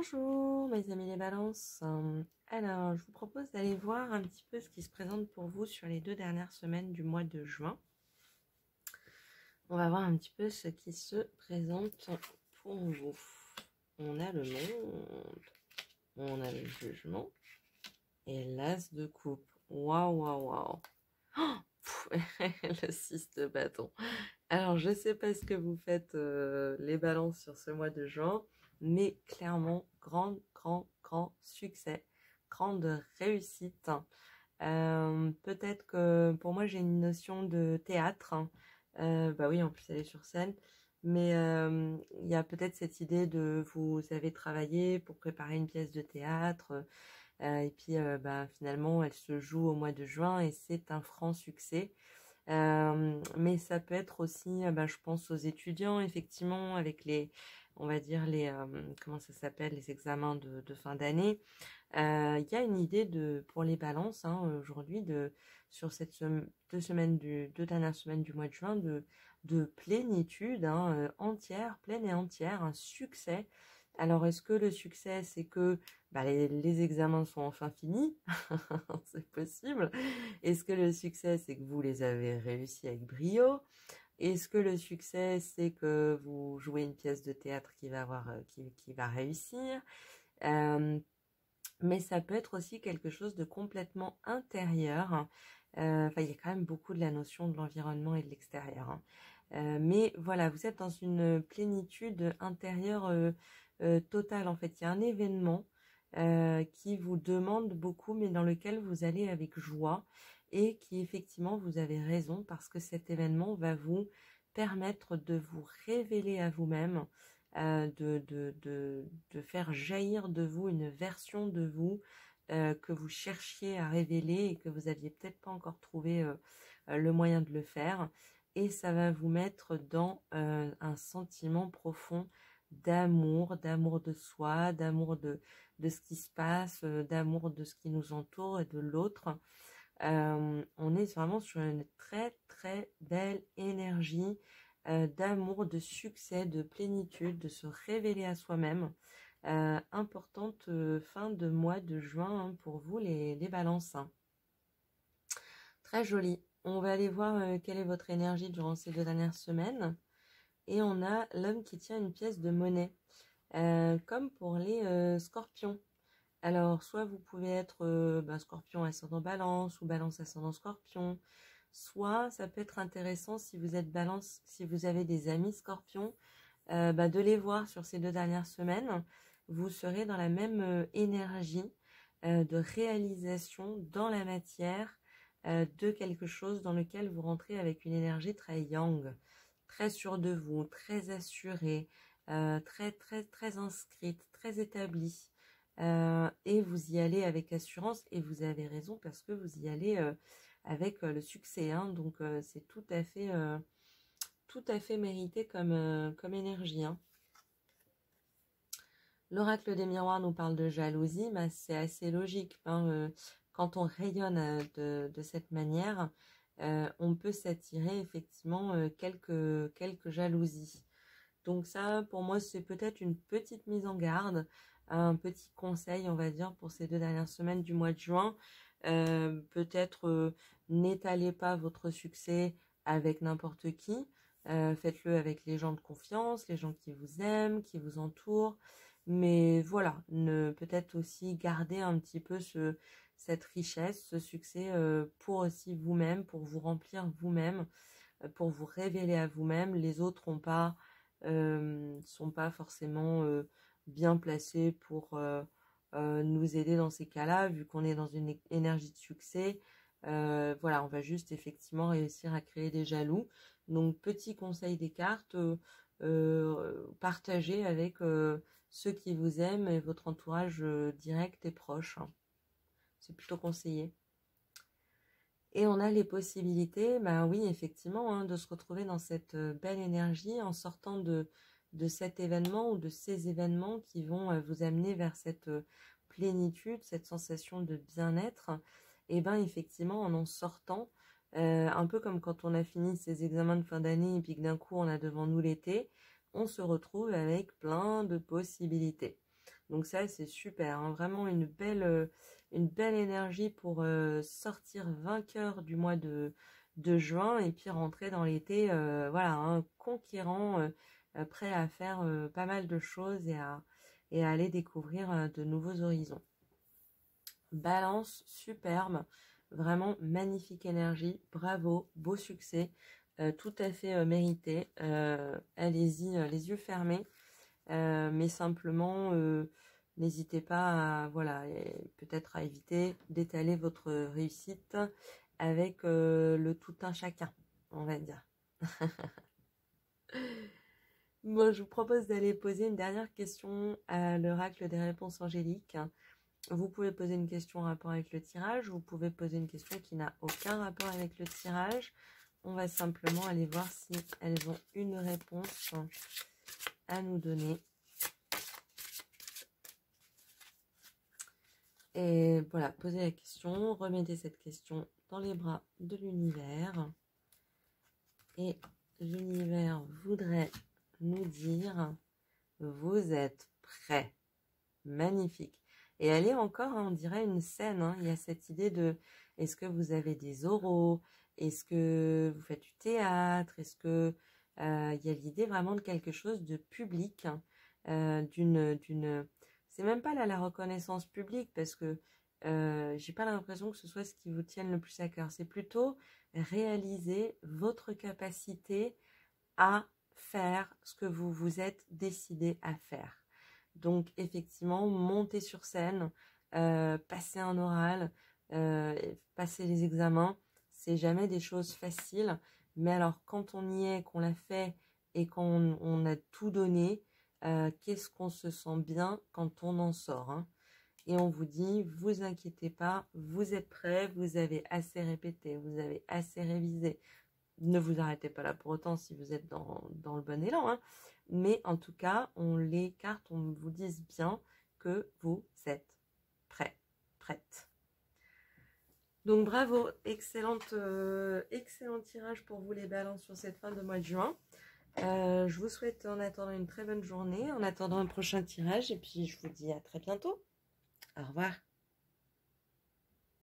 Bonjour mes amis les balances. Alors je vous propose d'aller voir un petit peu ce qui se présente pour vous sur les 2 dernières semaines du mois de juin. On va voir un petit peu ce qui se présente pour vous. On a le monde, on a le jugement et l'as de coupe. Waouh waouh waouh. Le 6 de bâton. Alors je sais pas ce que vous faites les balances sur ce mois de juin, mais clairement grand succès, grande réussite. Peut-être que pour moi j'ai une notion de théâtre, hein. Bah oui, en plus elle est sur scène, mais il y a peut-être cette idée de vous avez travaillé pour préparer une pièce de théâtre, et puis bah, finalement elle se joue au mois de juin et c'est un franc succès. Mais ça peut être aussi, bah, je pense aux étudiants, effectivement, avec les, on va dire les, comment ça s'appelle, les examens de fin d'année. Il y a une idée pour les balances, hein, aujourd'hui, sur cette 2 dernières semaines du mois de juin, de plénitude, hein, entière, pleine et entière, un succès. Alors, est-ce que le succès, c'est que bah, les examens sont enfin finis? C'est possible. Est-ce que le succès, c'est que vous les avez réussis avec brio? Est-ce que le succès, c'est que vous jouez une pièce de théâtre qui va réussir? Mais ça peut être aussi quelque chose de complètement intérieur. Enfin, il y a quand même beaucoup de la notion de l'environnement et de l'extérieur, hein. Mais voilà, vous êtes dans une plénitude intérieure totale. En fait, il y a un événement qui vous demande beaucoup, mais dans lequel vous allez avec joie et qui effectivement, vous avez raison, parce que cet événement va vous permettre de vous révéler à vous-même, de faire jaillir de vous une version de vous que vous cherchiez à révéler et que vous aviez peut-être pas encore trouvé le moyen de le faire. Et ça va vous mettre dans un sentiment profond d'amour de soi, d'amour de ce qui se passe, d'amour de ce qui nous entoure et de l'autre. On est vraiment sur une très belle énergie d'amour, de succès, de plénitude, de se révéler à soi-même. Importante fin de mois de juin, hein, pour vous les balances, hein. Très joli. On va aller voir quelle est votre énergie durant ces 2 dernières semaines. Et on a l'homme qui tient une pièce de monnaie, comme pour les scorpions. Alors, soit vous pouvez être scorpion ascendant balance ou balance ascendant scorpion. Soit ça peut être intéressant si vous êtes balance, si vous avez des amis scorpions, de les voir sur ces 2 dernières semaines. Vous serez dans la même énergie de réalisation dans la matière de quelque chose dans lequel vous rentrez avec une énergie très yang, très sûre de vous, très assurée, très inscrite, très établie. Et vous y allez avec assurance, et vous avez raison parce que vous y allez avec le succès, hein. Donc c'est tout à fait mérité comme énergie, hein. L'oracle des miroirs nous parle de jalousie, mais c'est assez logique, hein. Quand on rayonne de cette manière, on peut s'attirer effectivement quelques jalousies. Donc ça, pour moi, c'est peut-être une petite mise en garde, un petit conseil, on va dire, pour ces 2 dernières semaines du mois de juin. Peut-être n'étalez pas votre succès avec n'importe qui. Faites-le avec les gens de confiance, les gens qui vous aiment, qui vous entourent. Mais voilà, peut-être aussi garder un petit peu cette richesse, ce succès pour aussi vous-même, pour vous remplir vous-même, pour vous révéler à vous-même. Les autres sont pas forcément bien placés pour nous aider dans ces cas-là, vu qu'on est dans une énergie de succès. Voilà, on va juste effectivement réussir à créer des jaloux. Donc, petit conseil des cartes, partagez avec ceux qui vous aiment et votre entourage direct et proche, hein. C'est plutôt conseillé. Et on a les possibilités, bah oui, effectivement, hein, de se retrouver dans cette belle énergie en sortant de cet événement ou de ces événements qui vont vous amener vers cette plénitude, cette sensation de bien-être. Et ben effectivement, en sortant, un peu comme quand on a fini ses examens de fin d'année et puis que d'un coup on a devant nous l'été, on se retrouve avec plein de possibilités. Donc ça, c'est super, hein, vraiment une belle énergie pour sortir vainqueur du mois de juin et puis rentrer dans l'été, voilà, hein, conquérant, prêt à faire pas mal de choses et à aller découvrir de nouveaux horizons. Balance, superbe, vraiment magnifique énergie, bravo, beau succès, tout à fait mérité. Allez-y, les yeux fermés, mais simplement n'hésitez pas à, voilà, peut-être à éviter d'étaler votre réussite avec le tout un chacun, on va dire. Moi, je vous propose d'aller poser une dernière question à l'oracle des réponses angéliques. Vous pouvez poser une question en rapport avec le tirage, vous pouvez poser une question qui n'a aucun rapport avec le tirage. On va simplement aller voir si elles ont une réponse à nous donner. Et voilà, posez la question, remettez cette question dans les bras de l'univers. Et l'univers voudrait nous dire, vous êtes prêts. Magnifique. Et elle est encore, hein, on dirait une scène, hein. Il y a cette idée de, est-ce que vous avez des oraux? Est-ce que vous faites du théâtre? Est-ce que il y a l'idée vraiment de quelque chose de public, hein, c'est même pas là la reconnaissance publique parce que j'ai pas l'impression que ce soit ce qui vous tienne le plus à cœur. C'est plutôt réaliser votre capacité à faire ce que vous vous êtes décidé à faire. Donc effectivement, monter sur scène, passer un oral, passer les examens, c'est jamais des choses faciles. Mais alors quand on y est, qu'on l'a fait et qu'on a tout donné, qu'est-ce qu'on se sent bien quand on en sort, hein. Et on vous dit, vous inquiétez pas, vous êtes prêts, vous avez assez répété, vous avez assez révisé. Ne vous arrêtez pas là pour autant si vous êtes dans le bon élan, hein. Mais en tout cas, on l'écarte, on vous dise bien que vous êtes prêts, prête. Donc bravo, excellent tirage pour vous les balances sur cette fin de mois de juin. Je vous souhaite en attendant une très bonne journée, en attendant un prochain tirage et puis je vous dis à très bientôt. Au revoir.